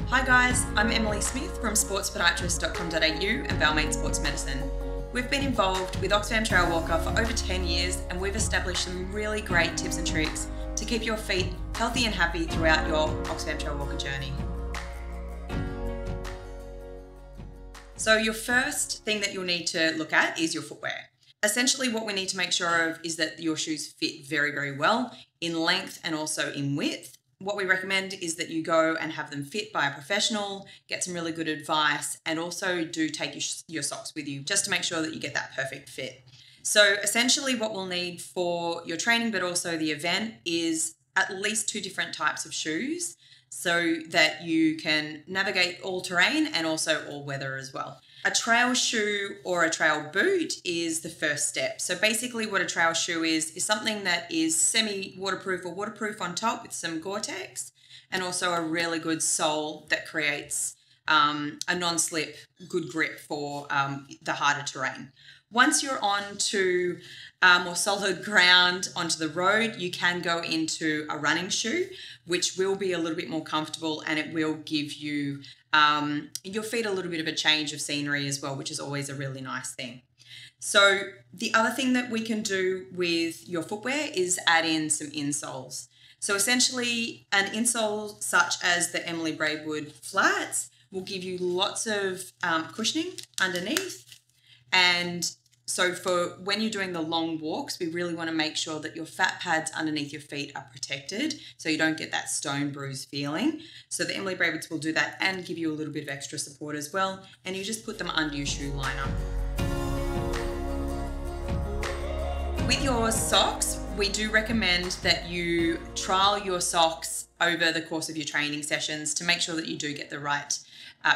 Hi guys, I'm Emily Smith from sportspodiatrist.com.au and Balmain Sports Medicine. We've been involved with Oxfam Trailwalker for over 10 years and we've established some really great tips and tricks to keep your feet healthy and happy throughout your Oxfam Trailwalker journey. So your first thing that you'll need to look at is your footwear. Essentially what we need to make sure of is that your shoes fit very, very well in length and also in width. What we recommend is that you go and have them fit by a professional, get some really good advice, and also do take your socks with you just to make sure that you get that perfect fit. So essentially what we'll need for your training but also the event is at least 2 different types of shoes so that you can navigate all terrain and also all weather as well. A trail shoe or a trail boot is the first step. So basically what a trail shoe is something that is semi-waterproof or waterproof on top with some Gore-Tex and also a really good sole that creates a non-slip, good grip for the harder terrain. Once you're on to more solid ground onto the road, you can go into a running shoe, which will be a little bit more comfortable and it will give you your feet a little bit of a change of scenery as well, which is always a really nice thing. So the other thing that we can do with your footwear is add in some insoles. So essentially an insole such as the Emily Braidwood flats will give you lots of cushioning underneath. And so for when you're doing the long walks, we really want to make sure that your fat pads underneath your feet are protected so you don't get that stone bruise feeling. So the Emily Braidwoods will do that and give you a little bit of extra support as well. And you just put them under your shoe liner. With your socks, we do recommend that you trial your socks over the course of your training sessions to make sure that you do get the right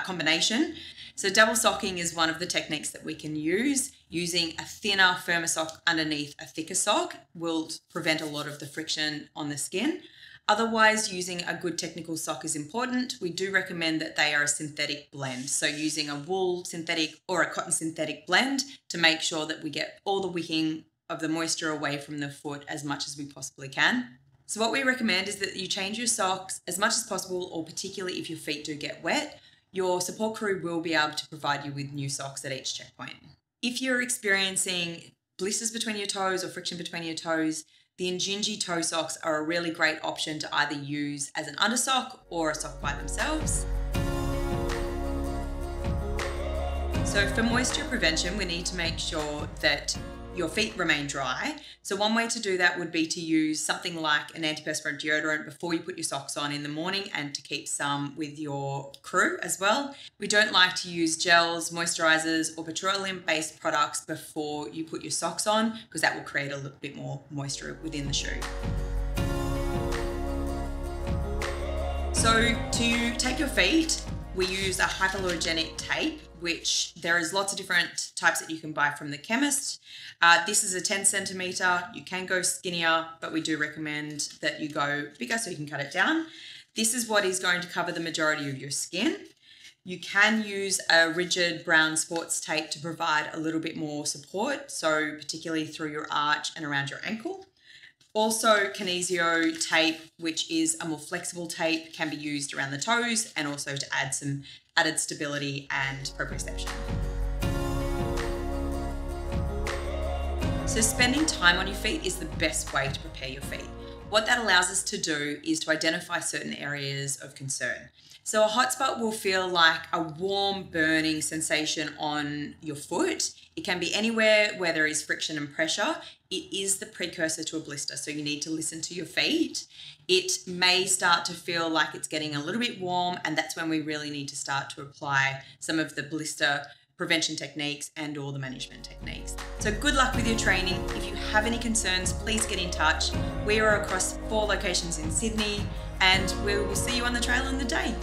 combination. So double socking is one of the techniques that we can use. Using a thinner, firmer sock underneath a thicker sock will prevent a lot of the friction on the skin. Otherwise, using a good technical sock is important. We do recommend that they are a synthetic blend. So using a wool synthetic or a cotton synthetic blend to make sure that we get all the wicking of the moisture away from the foot as much as we possibly can. So what we recommend is that you change your socks as much as possible, or particularly if your feet do get wet. Your support crew will be able to provide you with new socks at each checkpoint. If you're experiencing blisters between your toes or friction between your toes, the Injinji toe socks are a really great option to either use as an undersock or a sock by themselves. So for moisture prevention, we need to make sure that your feet remain dry. So one way to do that would be to use something like an antiperspirant deodorant before you put your socks on in the morning and to keep some with your crew as well. We don't like to use gels, moisturizers or petroleum-based products before you put your socks on because that will create a little bit more moisture within the shoe. So to take your feet, we use a hypoallergenic tape, which there is lots of different types that you can buy from the chemist. This is a 10 centimeter. You can go skinnier, but we do recommend that you go bigger so you can cut it down. This is what is going to cover the majority of your skin. You can use a rigid brown sports tape to provide a little bit more support, so particularly through your arch and around your ankle. Also, kinesio tape, which is a more flexible tape, can be used around the toes and also to add some added stability and proprioception. So spending time on your feet is the best way to prepare your feet. What that allows us to do is to identify certain areas of concern. So a hot spot will feel like a warm burning sensation on your foot. It can be anywhere where there is friction and pressure. It is the precursor to a blister, so you need to listen to your feet. It may start to feel like it's getting a little bit warm, and that's when we really need to start to apply some of the blister prevention techniques and all the management techniques. So good luck with your training. If you have any concerns, please get in touch. We are across 4 locations in Sydney, and we will see you on the trail on the day.